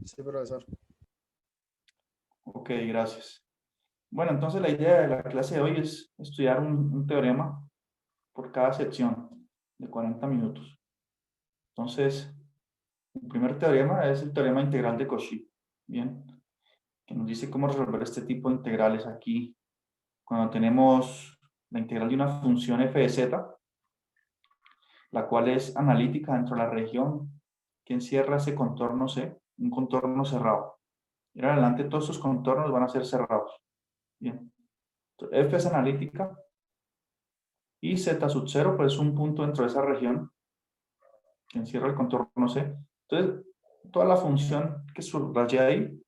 Sí, profesor. Ok, gracias. Bueno, entonces la idea de la clase de hoy es estudiar un teorema por cada sección de 40 minutos. Entonces, el primer teorema es el teorema integral de Cauchy. Bien, que nos dice cómo resolver este tipo de integrales aquí. Cuando tenemos la integral de una función f de z, la cual es analítica dentro de la región que encierra ese contorno C, un contorno cerrado. Y ahora adelante todos esos contornos van a ser cerrados. Bien. Entonces, F es analítica y Z sub 0 pues es un punto dentro de esa región que encierra el contorno C. Entonces, toda la función que subrayé ahí,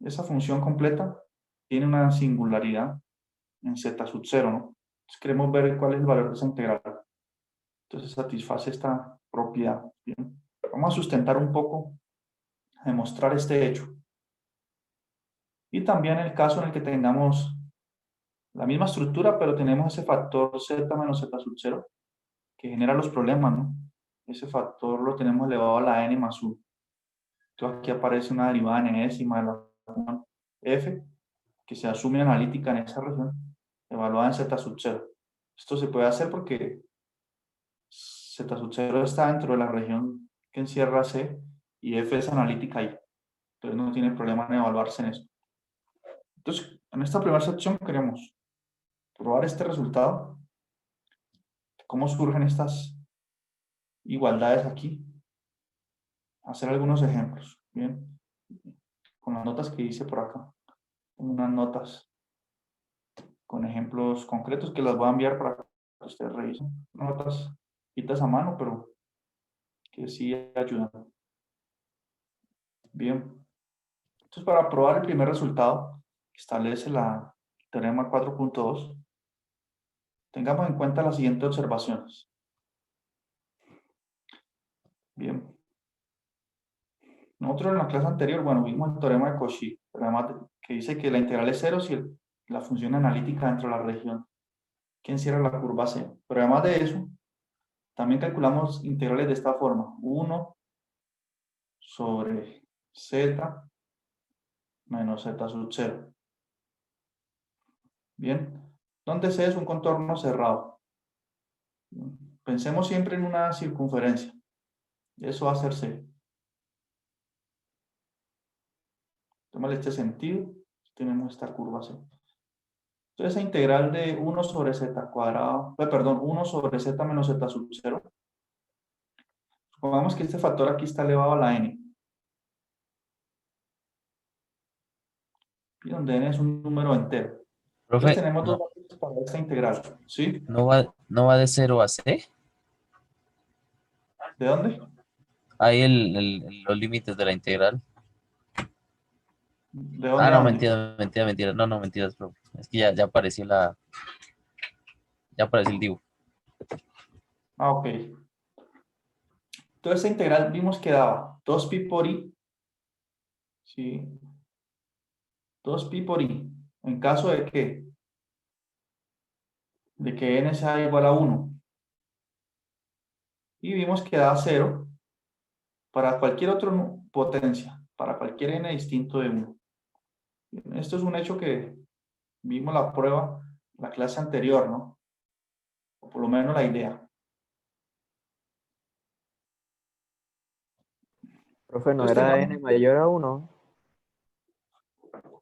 esa función completa, tiene una singularidad en Z sub 0, ¿no? Entonces, queremos ver cuál es el valor de esa integral. Entonces, satisface esta propiedad. Bien. Vamos a sustentar un poco, a demostrar este hecho. Y también el caso en el que tengamos la misma estructura, pero tenemos ese factor Z menos Z sub 0, que genera los problemas, ¿no? Ese factor lo tenemos elevado a la n más 1. Entonces aquí aparece una derivada enésima de la función f, que se asume analítica en esa región, evaluada en z sub 0. Esto se puede hacer porque z sub 0 está dentro de la región que encierra C y f es analítica ahí. Entonces no tiene problema en evaluarse en esto. Entonces, en esta primera sección queremos probar este resultado, cómo surgen estas igualdades aquí, hacer algunos ejemplos, bien, con las notas que hice por acá, unas notas con ejemplos concretos que las voy a enviar para que ustedes revisen, notas quitas a mano, pero que sí ayudan. Bien, entonces para probar el primer resultado que establece la teorema 4.2, tengamos en cuenta las siguientes observaciones. Bien, nosotros en la clase anterior, bueno, vimos el teorema de Cauchy, además que dice que la integral es cero si la función analítica dentro de la región que encierra la curva C. Pero además de eso, también calculamos integrales de esta forma: 1 sobre z menos z sub 0. Bien, donde C es un contorno cerrado. Pensemos siempre en una circunferencia. Eso va a ser C. Tómale este sentido. Tenemos esta curva C. Entonces, esa integral de 1 sobre z cuadrado, perdón, 1 sobre z menos z sub 0. Supongamos que este factor aquí está elevado a la n. Y donde n es un número entero. Entonces Profe, tenemos dos no, valores para esta integral. ¿Sí? no va de 0 a C. ¿De dónde? Ahí los límites de la integral. ¿De Ah, dónde a no, dónde? mentira, mentira, mentira. No, no, mentiras, profe. Es que ya apareció ya apareció el dibujo. Ah, ok. Entonces esta integral vimos que daba 2pi por i. ¿Sí? 2pi por i. En caso de que n sea igual a 1. Y vimos que da 0 para cualquier otra potencia, para cualquier n distinto de 1. Esto es un hecho que vimos la prueba, la clase anterior, ¿no? O por lo menos la idea. Profe, ¿no Entonces era tengamos, n mayor a 1?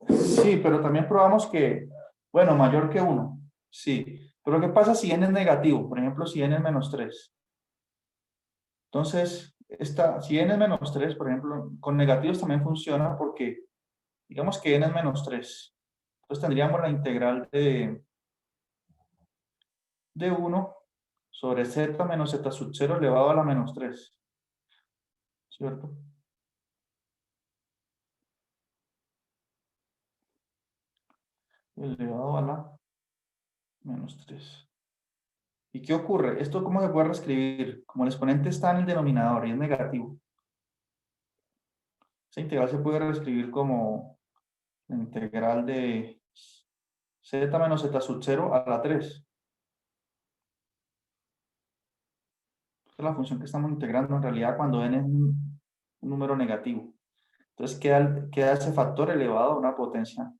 sí, pero también probamos que, bueno, mayor que 1. Sí, pero ¿qué pasa si n es negativo? Por ejemplo, si n es menos 3. Entonces, si n es menos 3, por ejemplo, con negativos también funciona porque, digamos que n es menos 3. Entonces tendríamos la integral de 1 sobre z menos z sub 0 elevado a la menos 3. ¿Cierto? Elevado a la menos 3. ¿Y qué ocurre? ¿Esto cómo se puede reescribir? Como el exponente está en el denominador y es negativo, esa integral se puede reescribir como la integral de z menos z sub 0 a la 3. Esta es la función que estamos integrando en realidad cuando n un número negativo. Entonces queda ese factor elevado a una potencia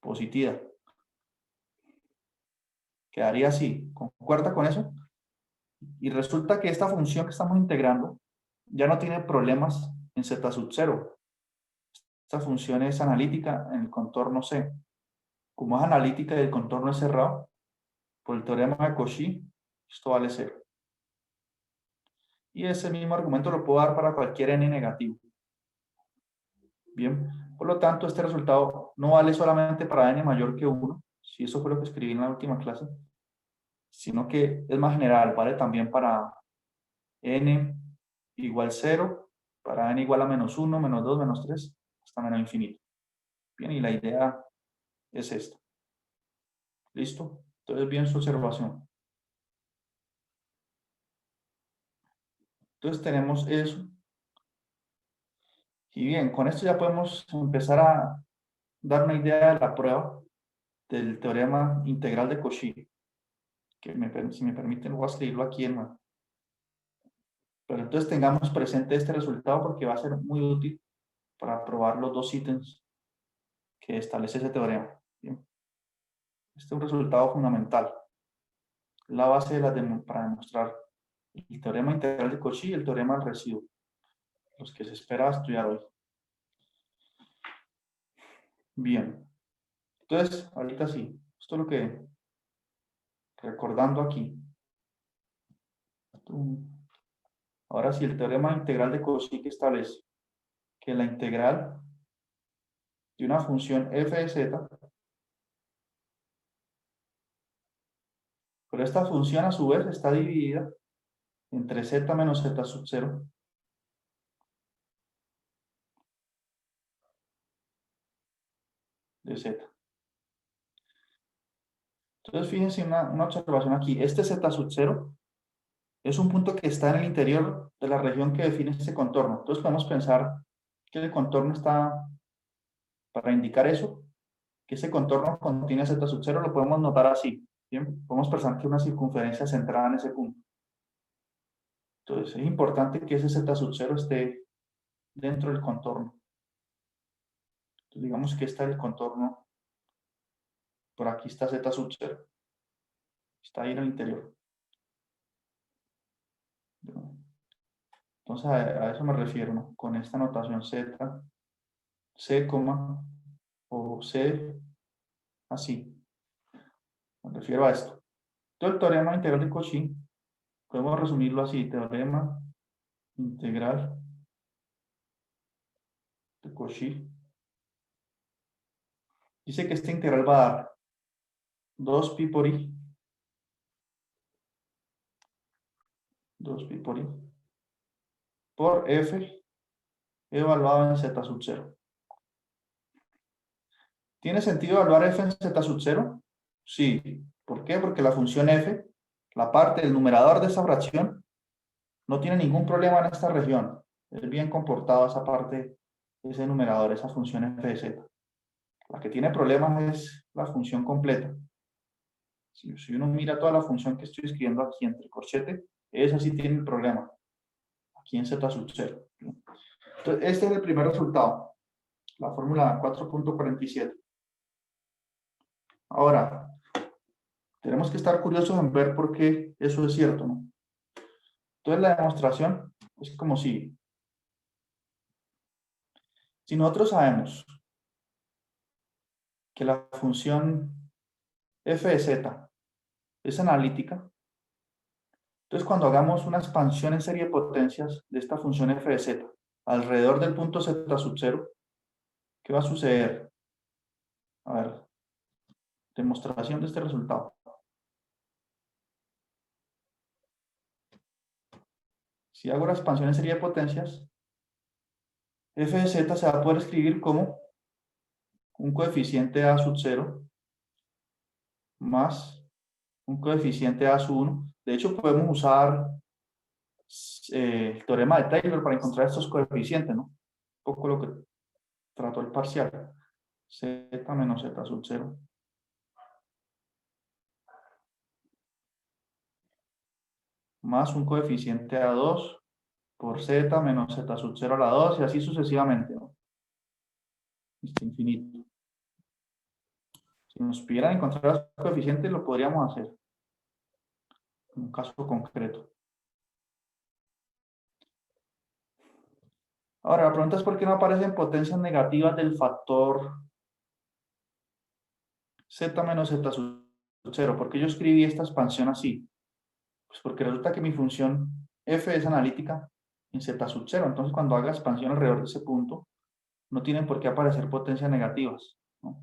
positiva. Quedaría así. ¿Concuerda con eso? Y resulta que esta función que estamos integrando ya no tiene problemas en z sub 0. Esta función es analítica en el contorno C. Como es analítica y el contorno es cerrado, por el teorema de Cauchy, esto vale 0. Y ese mismo argumento lo puedo dar para cualquier n negativo. Bien, por lo tanto, este resultado no vale solamente para n mayor que 1, si eso fue lo que escribí en la última clase, sino que es más general, vale también para n igual 0, para n igual a menos 1, menos 2, menos 3, hasta menos infinito. Bien, y la idea es esta. ¿Listo? Entonces, bien su observación. Entonces tenemos eso. Y bien, con esto ya podemos empezar a dar una idea de la prueba del teorema integral de Cauchy. Que si me permiten, voy a escribirlo aquí en la... Pero entonces tengamos presente este resultado porque va a ser muy útil para probar los dos ítems que establece ese teorema. Bien. Este es un resultado fundamental. La base para demostrar el teorema integral de Cauchy y el teorema del residuo. Los que se espera estudiar hoy. Bien. Entonces, ahorita sí. Esto es lo que... Recordando aquí. Ahora sí, el teorema integral de Cauchy que establece que la integral de una función f de z, pero esta función a su vez está dividida entre z menos z sub 0 de z. Entonces, fíjense una observación aquí. Este z sub 0 es un punto que está en el interior de la región que define este contorno. Entonces, podemos pensar que el contorno está, para indicar eso, que ese contorno contiene z sub 0, lo podemos notar así. ¿Bien? Podemos pensar que una circunferencia centrada en ese punto. Entonces, es importante que ese z sub 0 esté dentro del contorno. Entonces, digamos que está el contorno, por aquí está z sub 0. Está ahí en el interior. Entonces, a eso me refiero, ¿no? Con esta notación z, c, o c, así. Me refiero a esto. Todo el teorema integral de Cauchy, podemos resumirlo así, teorema integral de Cauchy. Dice que este integral va a dar 2pi por i, 2pi por i, por f evaluado en z sub 0. ¿Tiene sentido evaluar f en z sub 0? Sí. ¿Por qué? Porque la función f, la parte del numerador de esa fracción, no tiene ningún problema en esta región. Es bien comportado esa parte, ese numerador, esa función f de z. La que tiene problemas es la función completa. Si uno mira toda la función que estoy escribiendo aquí entre corchete, esa sí tiene el problema. Aquí en z sub 0. Entonces, este es el primer resultado. La fórmula 4.47. Ahora, tenemos que estar curiosos en ver por qué eso es cierto, ¿no? Entonces, la demostración es como si nosotros sabemos que la función f de z es analítica, entonces cuando hagamos una expansión en serie de potencias de esta función f de z alrededor del punto z sub 0, ¿qué va a suceder? A ver, demostración de este resultado. Si hago la expansión en serie de potencias, f de z se va a poder escribir como un coeficiente a sub 0 más un coeficiente a sub 1. De hecho, podemos usar el teorema de Taylor para encontrar estos coeficientes, ¿no? Un poco lo que trató el parcial. Z menos Z sub 0. Más un coeficiente A2 por z menos z sub 0 a la 2 y así sucesivamente, ¿no? Hasta infinito. Si nos pidieran encontrar los coeficientes, lo podríamos hacer. En un caso concreto. Ahora, la pregunta es por qué no aparecen potencias negativas del factor z menos z sub 0. ¿Por qué yo escribí esta expansión así? Pues porque resulta que mi función f es analítica en z sub 0. Entonces, cuando haga expansión alrededor de ese punto, no tienen por qué aparecer potencias negativas, ¿no?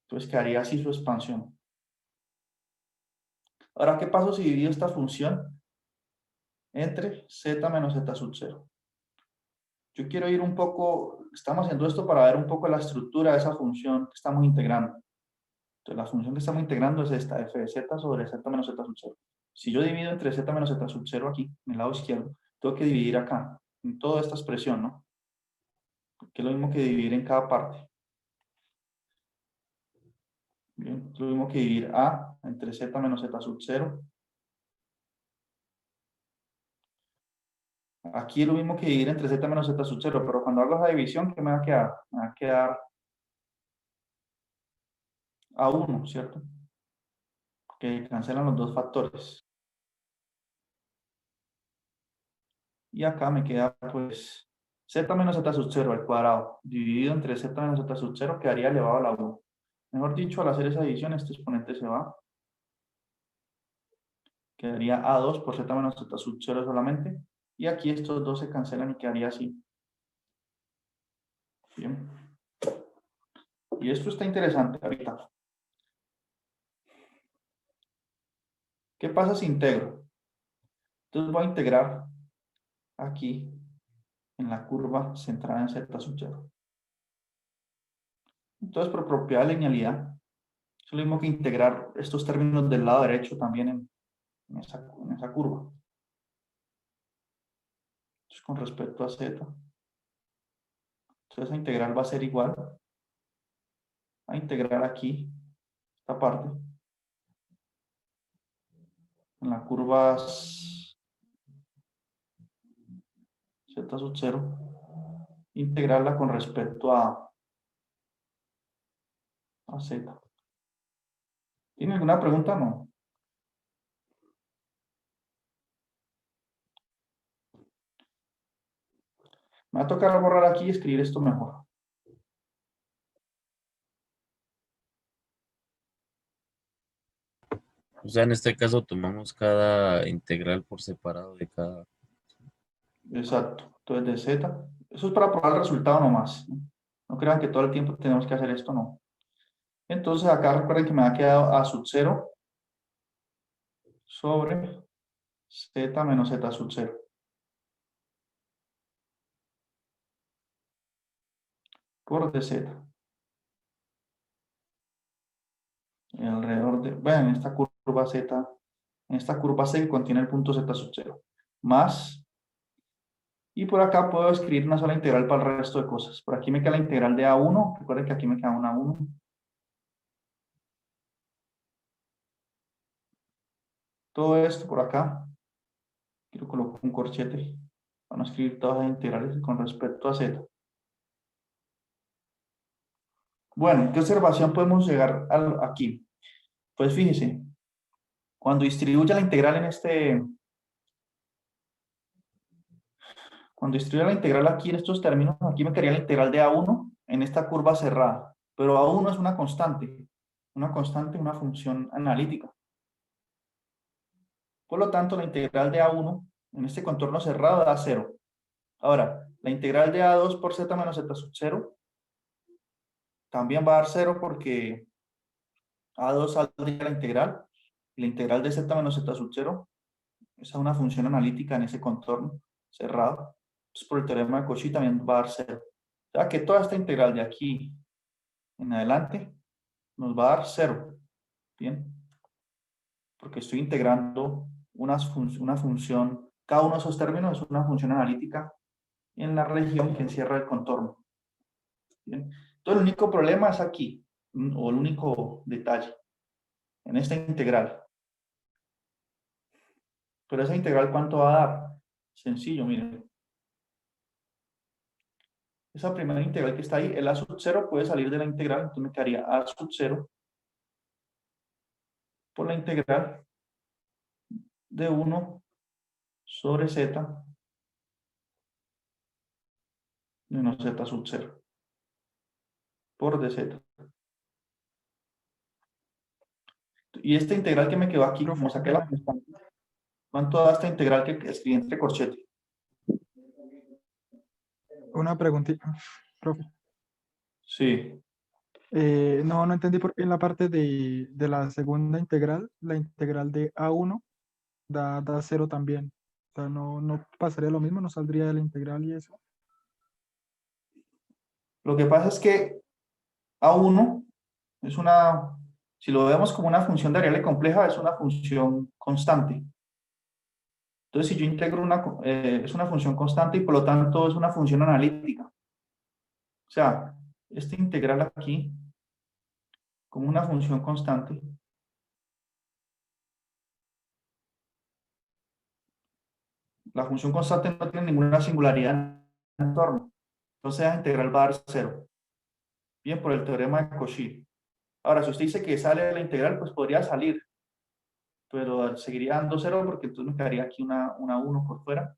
Entonces, quedaría así su expansión. Ahora, ¿qué paso si divido esta función entre z menos z sub 0? Yo quiero ir un poco, estamos haciendo esto para ver un poco la estructura de esa función que estamos integrando. Entonces, la función que estamos integrando es esta, f de z sobre z menos z sub 0. Si yo divido entre z menos z sub 0 aquí, en el lado izquierdo, tengo que dividir acá, en toda esta expresión, ¿no? Que es lo mismo que dividir en cada parte. Bien, es lo mismo que dividir a entre z menos z sub 0. Aquí es lo mismo que dividir entre z menos z sub 0, pero cuando hago esa división, ¿qué me va a quedar? Me va a quedar a 1, ¿cierto? Que cancelan los dos factores. Y acá me queda, pues, z menos z sub 0 al cuadrado, dividido entre z menos z sub 0, quedaría elevado a la 1. Mejor dicho, al hacer esa división, este exponente se va. Quedaría a2 por z menos z sub 0 solamente. Y aquí estos dos se cancelan y quedaría así. Bien. Y esto está interesante ahorita. ¿Qué pasa si integro? Entonces voy a integrar aquí en la curva centrada en z sub 0. Entonces, por propiedad de linealidad, es lo mismo que integrar estos términos del lado derecho también en esa curva. Entonces, con respecto a z, entonces esa integral va a ser igual a integrar aquí esta parte en la curva z sub 0, integrarla con respecto a z. ¿Tiene alguna pregunta? No. Me va a tocar borrar aquí y escribir esto mejor. O sea, en este caso tomamos cada integral por separado de cada. Exacto. Entonces de z. Eso es para probar el resultado nomás. No crean que todo el tiempo tenemos que hacer esto, no. Entonces acá recuerden que me ha quedado a sub 0 sobre z menos z sub 0. Por dz. Alrededor de, bueno, en esta curva z, en esta curva c que contiene el punto z sub 0. Más, y por acá puedo escribir una sola integral para el resto de cosas. Por aquí me queda la integral de a1. Recuerden que aquí me queda una a1. Todo esto por acá. Quiero colocar un corchete. Vamos a escribir todas las integrales con respecto a z. Bueno, ¿qué observación podemos llegar aquí? Pues fíjese, cuando distribuya la integral cuando distribuya la integral aquí en estos términos, aquí me quedaría la integral de a1 en esta curva cerrada. Pero a1 es una constante, una función analítica. Por lo tanto, la integral de a1 en este contorno cerrado da 0. Ahora, la integral de a2 por z menos z sub 0 también va a dar 0 porque a2 saldría la integral. Y la integral de z menos z sub 0 es una función analítica en ese contorno cerrado. Entonces, por el teorema de Cauchy también va a dar 0. O sea que toda esta integral de aquí en adelante nos va a dar 0. Bien. Porque estoy integrando una función, cada uno de esos términos es una función analítica en la región que encierra el contorno. Bien. Entonces, el único problema es aquí, o el único detalle, en esta integral. Pero esa integral, ¿cuánto va a dar? Sencillo, miren. Esa primera integral que está ahí, el a sub 0 puede salir de la integral, entonces me quedaría a sub 0 por la integral de 1 sobre z menos z sub 0 por dz. Y esta integral que me quedó aquí, Profe, como saqué qué la pena. constante, ¿cuánto da esta integral que escribí entre corchetes? Una preguntita, profe. Sí, No, no entendí por qué en la parte de la segunda integral, la integral de A1 da 0 también. O sea, no pasaría lo mismo, no saldría de la integral y eso. lo que pasa es que A1 es una, si lo vemos como una función de variable compleja, es una función constante. Entonces, si yo integro es una función constante y por lo tanto es una función analítica. O sea, esta integral aquí, como una función constante, la función constante no tiene ninguna singularidad en el entorno. Entonces, la integral va a dar 0. Bien, por el teorema de Cauchy. Ahora, si usted dice que sale de la integral, pues podría salir, pero seguiría dando 0 porque entonces me quedaría aquí una 1 por fuera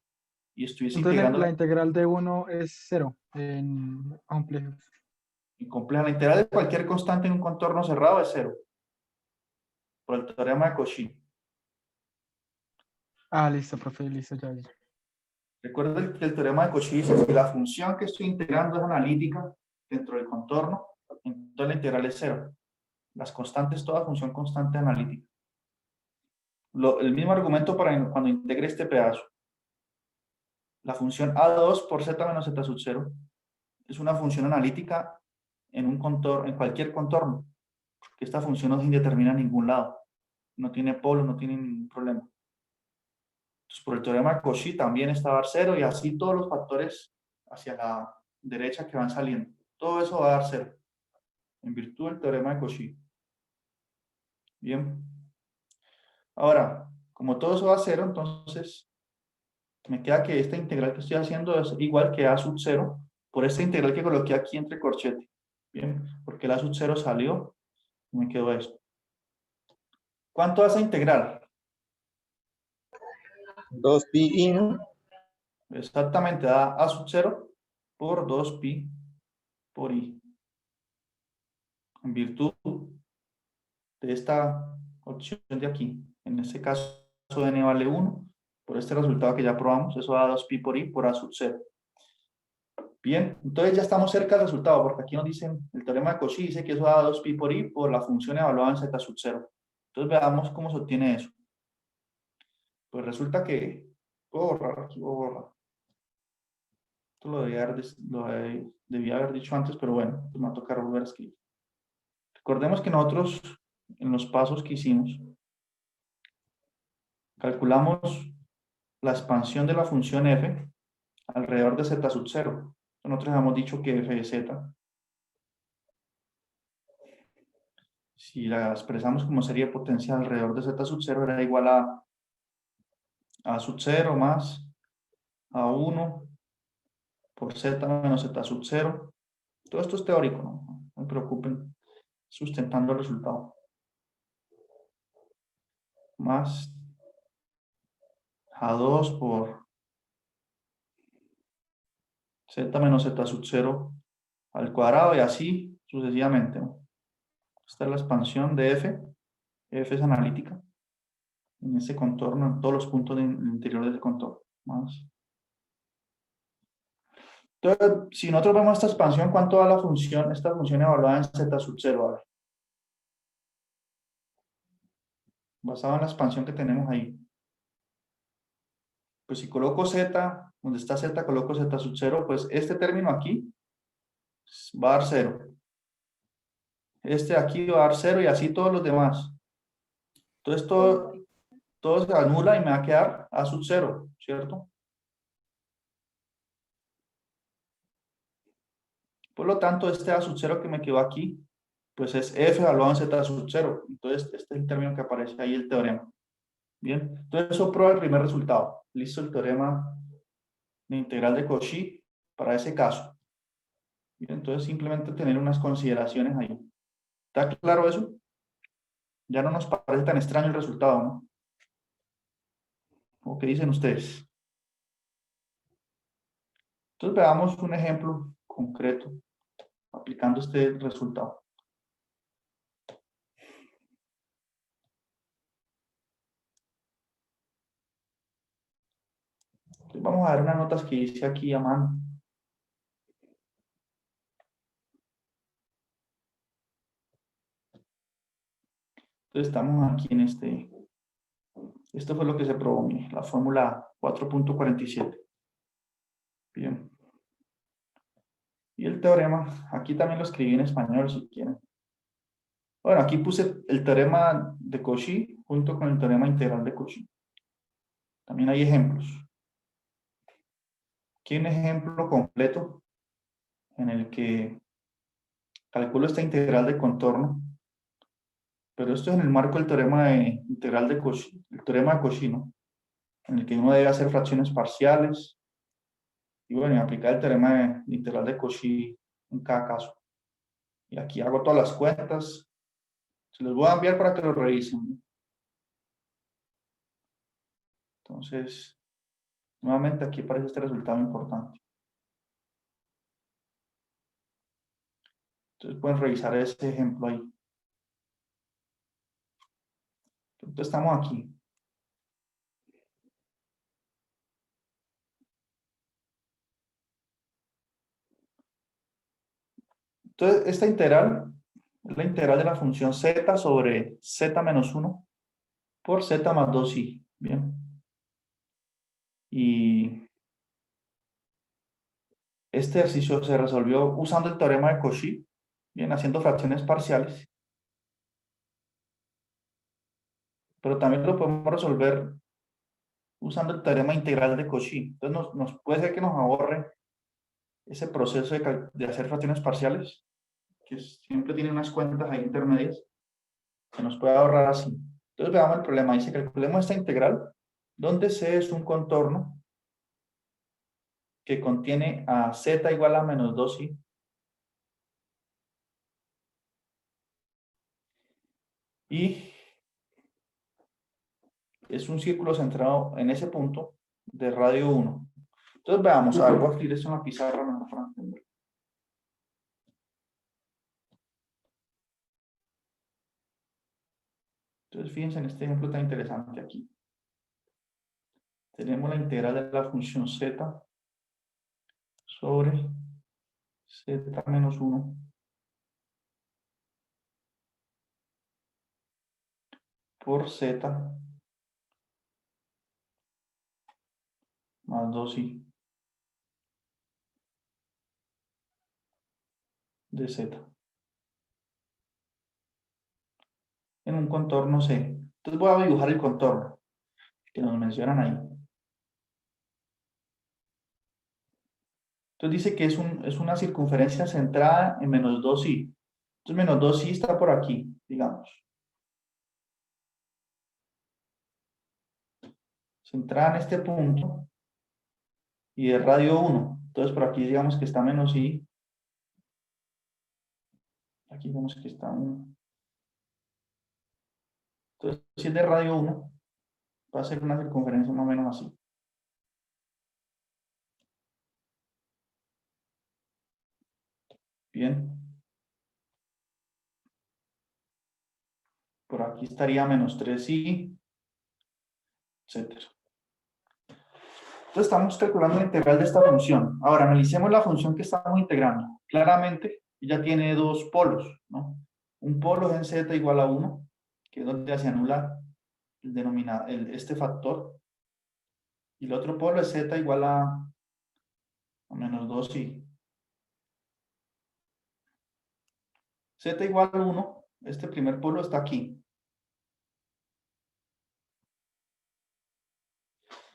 y estuviese Entonces integrando la integral de 1 es 0 en complejos. incompleja. La integral de cualquier constante en un contorno cerrado es 0, por el teorema de Cauchy. Ah, listo, profe, listo, ya. Recuerda que el teorema de Cauchy dice que la función que estoy integrando es analítica dentro del contorno, entonces la integral es 0. Las constantes, toda función constante analítica. El mismo argumento para cuando integre este pedazo. La función A2 por z menos z sub 0 es una función analítica en un contorno, en cualquier contorno, porque esta función no se indetermina en ningún lado. No tiene polo, no tiene ningún problema. Entonces, por el teorema de Cauchy también está a dar 0 y así todos los factores hacia la derecha que van saliendo. Todo eso va a dar 0 en virtud del teorema de Cauchy. Bien. Ahora, como todo eso va a 0, entonces me queda que esta integral que estoy haciendo es igual que a sub 0 por esta integral que coloqué aquí entre corchetes. Bien, porque la sub 0 salió y me quedó esto. ¿Cuánto da esa integral? 2pi in. Exactamente, da a sub 0 por 2pi por i. En virtud de esta opción de aquí. En este caso, n vale 1. Por este resultado que ya probamos, eso da 2pi por i por a sub 0. Bien, entonces ya estamos cerca del resultado, porque aquí nos dicen, el teorema de Cauchy dice que eso da 2pi por i por la función evaluada en z sub 0. Entonces veamos cómo se obtiene eso. Pues resulta que, puedo borrar, aquí puedo borrar. Esto debía haber dicho antes, pero bueno, pues me va a tocar volver a escribir. Recordemos que nosotros, en los pasos que hicimos, calculamos la expansión de la función f alrededor de z sub 0. Nosotros hemos dicho que f de z, si la expresamos como serie potencial alrededor de z sub 0, era igual a sub 0 más a1 por z menos z sub 0. Todo esto es teórico, no me preocupen, sustentando el resultado. Más a2 por z menos z sub 0 al cuadrado y así sucesivamente, ¿no? Esta es la expansión de f. F es analítica en ese contorno, en todos los puntos del interior de ese contorno. Más. Entonces, si nosotros vemos esta expansión, ¿cuánto da la función, esta función evaluada en z sub 0? A ver. Basado en la expansión que tenemos ahí. Pues si coloco z, donde está z, coloco z sub 0, pues este término aquí va a dar 0. Este de aquí va a dar 0 y así todos los demás. Entonces todo se anula y me va a quedar a sub 0, ¿cierto? Por lo tanto, este a sub 0 que me quedó aquí, pues es f evaluado en z sub 0. Entonces, este es el término que aparece ahí, el teorema. Bien, entonces eso prueba el primer resultado. Listo el teorema la integral de Cauchy para ese caso. Bien, entonces simplemente tener unas consideraciones ahí. ¿Está claro eso? Ya no nos parece tan extraño el resultado, ¿no? ¿O qué dicen ustedes? Entonces veamos un ejemplo concreto aplicando este resultado. Entonces vamos a ver unas notas que hice aquí a mano. Entonces estamos aquí en esto fue lo que se probó, mire, la fórmula 4.47. Bien. Y el teorema, aquí también lo escribí en español si quieren. Bueno, aquí puse el teorema de Cauchy junto con el teorema integral de Cauchy. También hay ejemplos. Aquí hay un ejemplo completo en el que calculo esta integral de contorno, pero esto es en el marco del teorema integral de Cauchy, el teorema de Cauchy, ¿no? En el que uno debe hacer fracciones parciales y bueno, y aplicar el teorema de integral de Cauchy en cada caso. Y aquí hago todas las cuentas. Se los voy a enviar para que lo revisen. Entonces, nuevamente aquí aparece este resultado importante. Entonces pueden revisar ese ejemplo ahí. Entonces estamos aquí. Entonces, esta integral es la integral de la función z sobre z menos 1 por z más 2i. Bien. Y este ejercicio se resolvió usando el teorema de Cauchy, bien, haciendo fracciones parciales. Pero también lo podemos resolver usando el teorema integral de Cauchy. Entonces, nos puede ser que nos ahorre ese proceso de hacer fracciones parciales, que siempre tiene unas cuentas ahí intermedias, que nos puede ahorrar así. Entonces veamos el problema. Dice, calculemos esta integral, donde C es un contorno que contiene a z igual a menos 2i. Y es un círculo centrado en ese punto de radio 1. Entonces veamos, a ver, voy a escribir esto en la pizarra mejor para entender. Entonces fíjense en este ejemplo tan interesante aquí. Tenemos la integral de la función z sobre z menos 1 por z más 2i de z en un contorno C. Entonces voy a dibujar el contorno que nos mencionan ahí. Entonces dice que es una circunferencia centrada en menos 2i. Entonces menos 2i está por aquí, digamos. Centrada en este punto y de radio 1. Entonces por aquí digamos que está menos i. Aquí digamos que está 1. Entonces si es de radio 1, va a ser una circunferencia más o menos así. Bien. Por aquí estaría menos 3i, etc. Entonces estamos calculando la integral de esta función. Ahora analicemos la función que estamos integrando. Claramente ella tiene dos polos, ¿no? Un polo es en z igual a 1, que es donde se anula el denominador, este factor. Y el otro polo es z igual a menos 2i. Z igual a 1, este primer polo está aquí.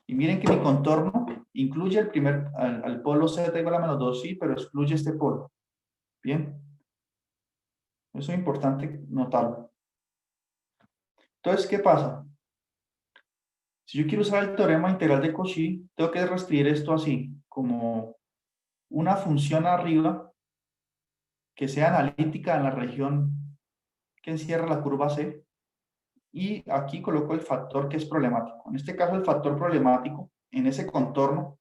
Y miren que mi contorno incluye al polo z igual a menos 2i, pero excluye este polo. Bien. Eso es importante notarlo. Entonces, ¿qué pasa? Si yo quiero usar el teorema integral de Cauchy, tengo que reescribir esto así. como una función arriba que sea analítica en la región que encierra la curva C, y aquí coloco el factor que es problemático. En este caso, el factor problemático en ese contorno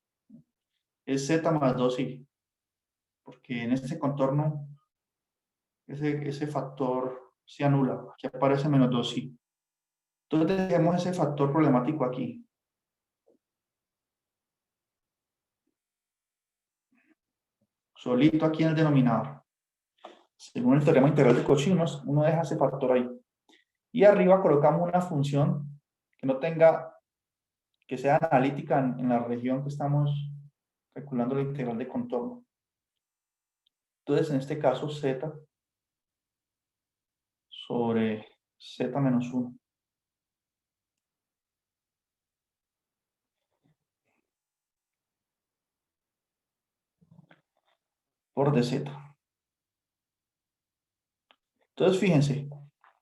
es Z más 2i, porque en este contorno ese factor se anula, aquí aparece menos 2i. Entonces dejemos ese factor problemático aquí. Solito aquí en el denominador. Según el teorema integral de Cauchy, uno deja ese factor ahí. Y arriba colocamos una función que no tenga, que sea analítica en la región que estamos calculando la integral de contorno. Entonces, en este caso, z sobre z menos 1. Por dz. Entonces, fíjense,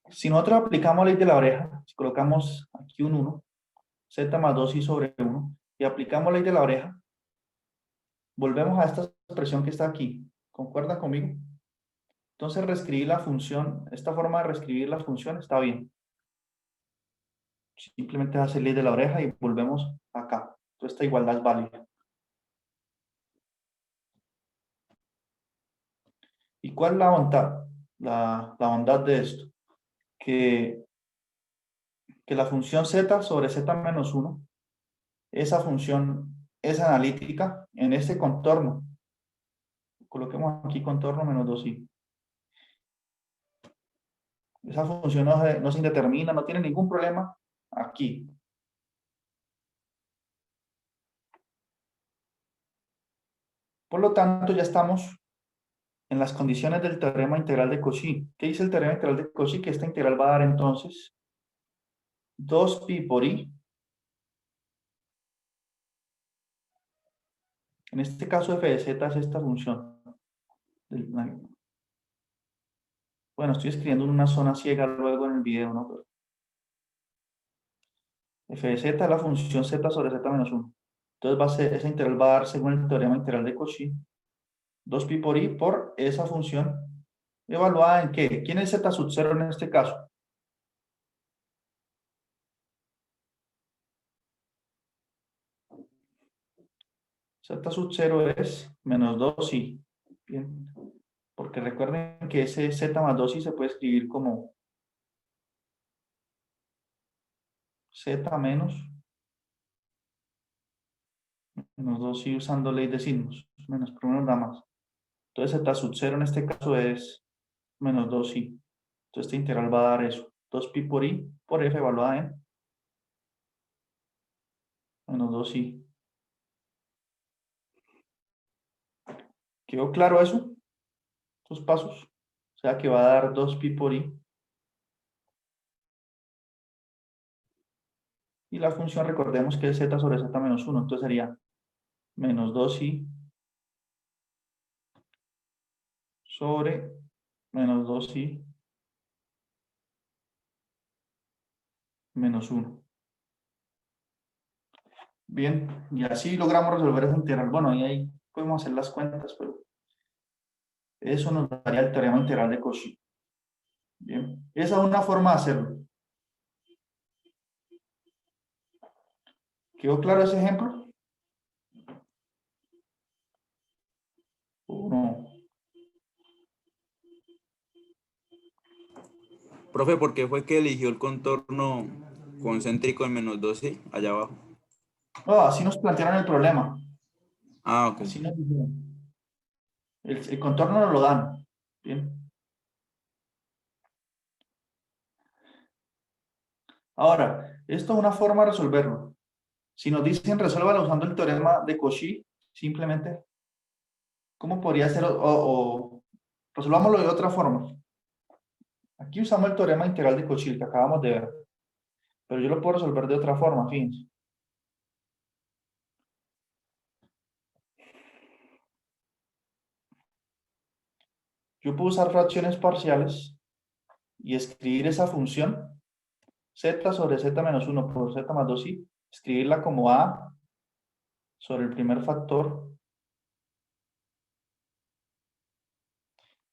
si nosotros aplicamos la ley de la oreja, si colocamos aquí un 1, z más 2i sobre 1, y aplicamos la ley de la oreja, volvemos a esta expresión que está aquí. ¿Concuerdan conmigo? Entonces, reescribir la función, esta forma de reescribir la función está bien. Simplemente hacer ley de la oreja y volvemos acá. Entonces, esta igualdad es válida. ¿Y cuál es la bondad? La bondad de esto. Que la función z sobre z menos 1, esa función es analítica en este contorno. Coloquemos aquí contorno menos 2i. Esa función no se indetermina, no tiene ningún problema aquí. Por lo tanto, ya estamos en las condiciones del teorema integral de Cauchy. ¿Qué dice el teorema integral de Cauchy? Que esta integral va a dar entonces 2pi por i. En este caso, f de z es esta función. Bueno, estoy escribiendo en una zona ciega luego en el video, ¿no? Pero f de z es la función z sobre z menos 1. Entonces esa integral va a dar, según el teorema integral de Cauchy, 2pi por i por esa función evaluada en ¿qué? ¿Quién es z sub 0 en este caso? Z sub 0 es menos 2i. Bien. Porque recuerden que ese z más 2i se puede escribir como z menos 2i usando ley de signos. Menos por menos da más. Entonces z sub 0 en este caso es menos 2i. Entonces esta integral va a dar eso. 2pi por i por f evaluada en menos 2i. ¿Quedó claro eso? Estos pasos. O sea que va a dar 2pi por i. Y la función, recordemos que es z sobre z menos 1. Entonces sería menos 2i sobre menos 2i menos 1. Bien, y así logramos resolver esa integral. Bueno, y ahí podemos hacer las cuentas, pero eso nos daría el teorema integral de Cauchy. Bien, esa es una forma de hacerlo. ¿Quedó claro ese ejemplo? ¿O no? Profe, ¿por qué fue que eligió el contorno concéntrico en menos 12 allá abajo? No, así nos plantearon el problema. Ah, ok. Así nos dijeron. El contorno nos lo dan. Bien. Ahora, esto es una forma de resolverlo. Si nos dicen resuélvalo usando el teorema de Cauchy, simplemente, ¿cómo podría ser? O resolvámoslo de otra forma. Aquí usamos el teorema integral de Cauchy que acabamos de ver. Pero yo lo puedo resolver de otra forma, fíjense. Yo puedo usar fracciones parciales y escribir esa función z sobre z menos 1 por z más 2i, escribirla como a sobre el primer factor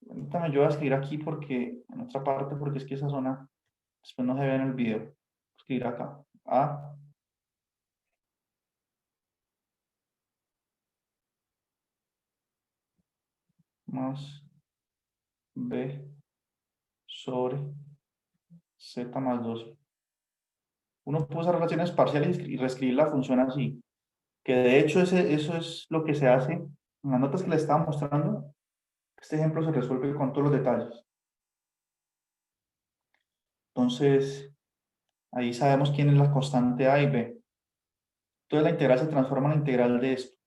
Permítame, yo voy a escribir aquí porque, en otra parte, porque es que esa zona después no se ve en el video. Voy a escribir acá. A más B sobre Z más 12. Uno puede usar relaciones parciales y reescribir la función así, que de hecho eso es lo que se hace en las notas que les estaba mostrando. Este ejemplo se resuelve con todos los detalles. Entonces, ahí sabemos quién es la constante A y B. Entonces la integral se transforma en la integral de esto,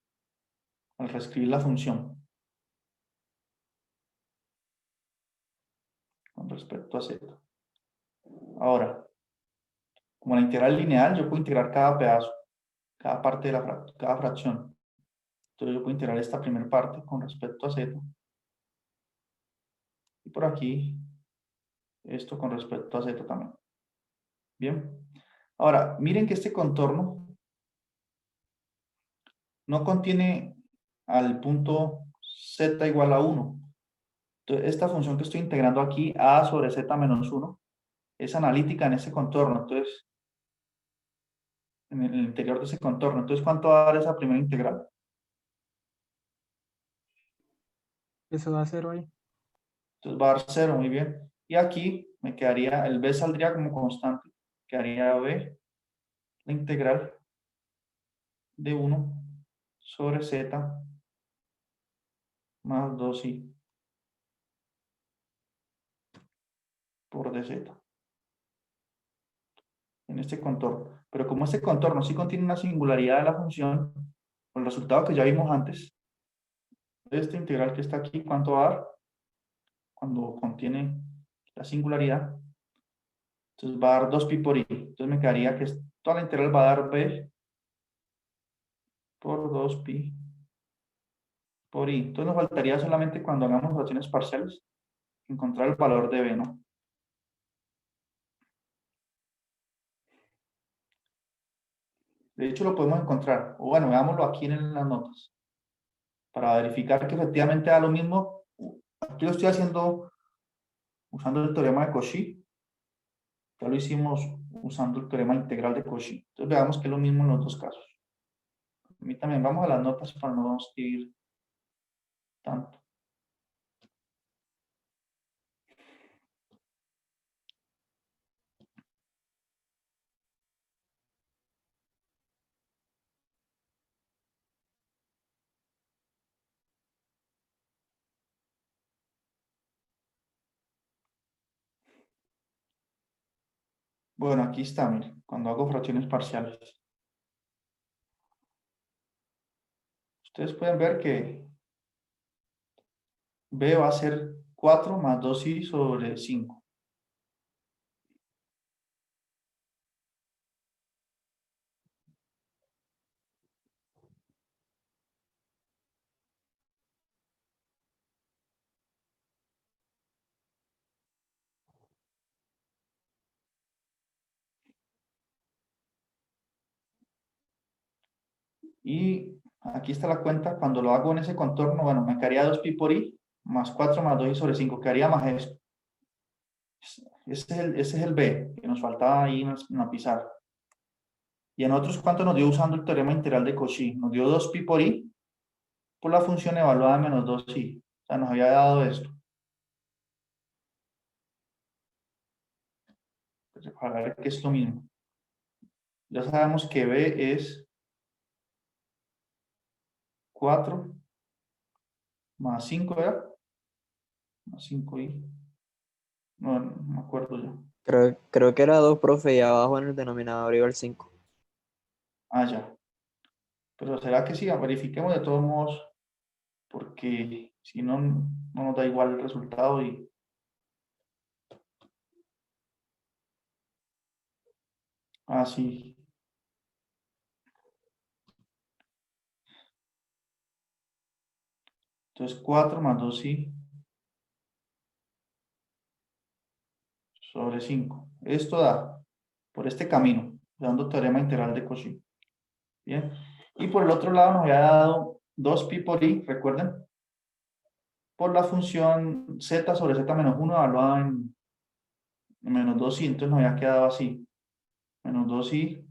al reescribir la función con respecto a Z. Ahora, como la integral es lineal, yo puedo integrar cada pedazo, cada parte de cada fracción. Entonces yo puedo integrar esta primera parte con respecto a Z. Y por aquí, esto con respecto a Z también. Bien. Ahora, miren que este contorno no contiene al punto Z igual a 1. Entonces, esta función que estoy integrando aquí, A sobre Z menos 1, es analítica en ese contorno. Entonces, en el interior de ese contorno. Entonces, ¿cuánto va a dar esa primera integral? Eso da 0 ahí. Entonces va a dar 0, muy bien. Y aquí me quedaría, el B saldría como constante. Quedaría B, la integral de 1 sobre Z más 2i por dz. En este contorno. Pero como este contorno sí contiene una singularidad de la función, con el resultado que ya vimos antes, esta integral que está aquí, ¿cuánto va a dar? Cuando contiene la singularidad. Entonces va a dar 2pi por i. Entonces me quedaría que toda la integral va a dar b por 2pi por i. Entonces nos faltaría solamente cuando hagamos fracciones parciales encontrar el valor de b, ¿no? De hecho lo podemos encontrar. O bueno, veámoslo aquí en las notas. Para verificar que efectivamente da lo mismo. Aquí lo estoy haciendo usando el teorema de Cauchy. Ya lo hicimos usando el teorema integral de Cauchy. Entonces veamos que es lo mismo en los dos casos. A mí también vamos a las notas para no escribir tanto. Bueno, aquí está, miren, cuando hago fracciones parciales. Ustedes pueden ver que B va a ser 4 más 2i sobre 5. Y aquí está la cuenta, cuando lo hago en ese contorno, bueno, me quedaría 2pi por i más 4 más 2i sobre 5, quedaría más esto. Ese es el B, que nos faltaba ahí en la pizarra. Y en otros, ¿cuánto nos dio usando el teorema integral de Cauchy? Nos dio 2pi por i por la función evaluada menos 2i. O sea, nos había dado esto. Pues, para ver que es lo mismo. Ya sabemos que B es 4 más 5, ¿verdad? Más 5i. No, no me acuerdo ya. Creo que era 2, profe, y abajo en el denominador iba el 5. Ah, ya. Pero será que sí, verifiquemos de todos modos, porque si no, no nos da igual el resultado y así. Entonces 4 más 2i sobre 5. Esto da por este camino, dando teorema integral de Cauchy. Bien. Y por el otro lado nos había dado 2pi por i, recuerden. por la función z sobre z menos 1 evaluada en menos 2i, entonces nos había quedado así. Menos 2i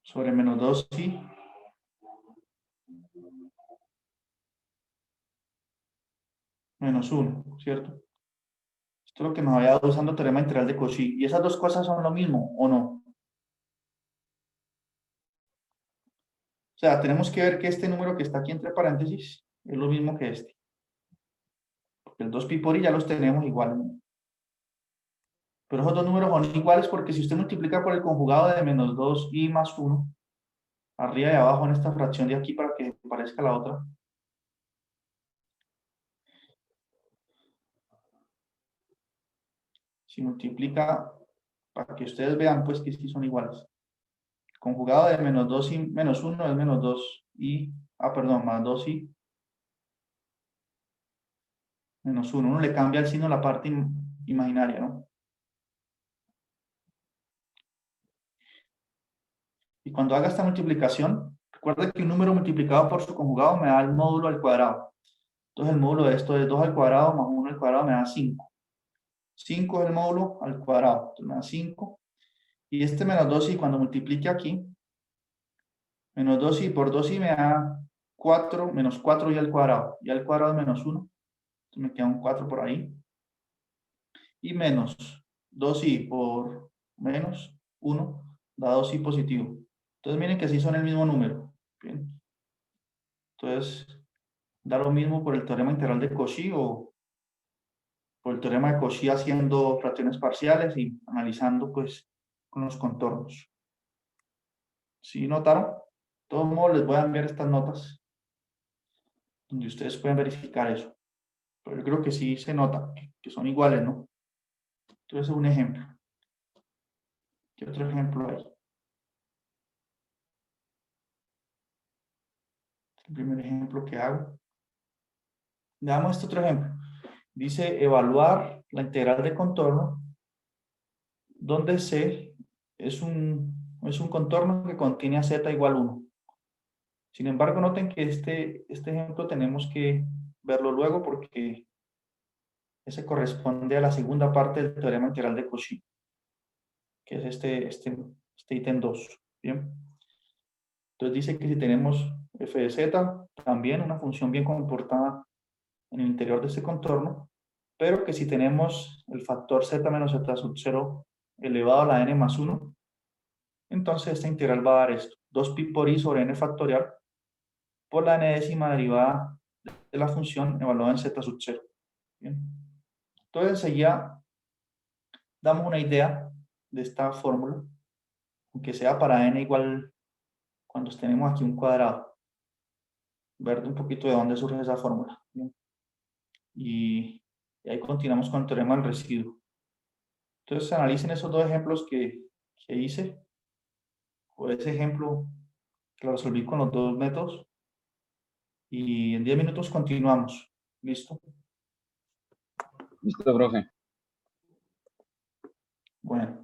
sobre menos 2i menos 1, ¿cierto? Esto es lo que nos había dado usando el teorema integral de Cauchy. ¿Y esas dos cosas son lo mismo o no? O sea, tenemos que ver que este número que está aquí entre paréntesis es lo mismo que este. Porque el 2pi por i ya los tenemos iguales, ¿no? Pero esos dos números son iguales porque si usted multiplica por el conjugado de menos 2i más 1, arriba y abajo en esta fracción de aquí para que parezca la otra, si multiplica, para que ustedes vean pues que sí son iguales. Conjugado de menos 2i menos 1 es menos 2i, perdón, más 2i menos 1. Uno le cambia el signo a la parte imaginaria, ¿no? Y cuando haga esta multiplicación, recuerda que un número multiplicado por su conjugado me da el módulo al cuadrado. Entonces el módulo de esto es 2 al cuadrado más 1 al cuadrado me da 5. 5 es el módulo al cuadrado, entonces me da 5. Y este menos 2i cuando multiplique aquí, menos 2i por 2i me da 4, menos 4i al cuadrado. Y al cuadrado es menos 1. Entonces me queda un 4 por ahí. Y menos 2i por menos 1 da 2i positivo. Entonces miren que sí son el mismo número. Bien. Entonces da lo mismo por el teorema integral de Cauchy o por el teorema de Cauchy haciendo fracciones parciales y analizando pues con los contornos. ¿Sí notaron? De todos modos les voy a enviar estas notas donde ustedes pueden verificar eso. Pero yo creo que sí se nota que son iguales, ¿no? Entonces es un ejemplo. ¿Qué otro ejemplo hay? El primer ejemplo que hago. Veamos este otro ejemplo. Dice evaluar la integral de contorno donde C es un contorno que contiene a z igual 1. Sin embargo, noten que este ejemplo tenemos que verlo luego porque ese corresponde a la segunda parte del teorema integral de Cauchy, que es este ítem 2. ¿Bien? Entonces dice que si tenemos f de z, también una función bien comportada en el interior de este contorno, pero que si tenemos el factor z menos z sub 0 elevado a la n más 1, entonces esta integral va a dar esto, 2pi por i sobre n factorial por la n décima derivada de la función evaluada en z sub 0. Bien. Entonces enseguida damos una idea de esta fórmula, aunque sea para n igual cuando tenemos aquí un cuadrado, ver un poquito de dónde surge esa fórmula. Bien. Y ahí continuamos con el teorema del residuo. Entonces analicen esos dos ejemplos que hice, o ese ejemplo que lo resolví con los dos métodos, y en 10 minutos continuamos. ¿Listo? Listo, profe. Bueno.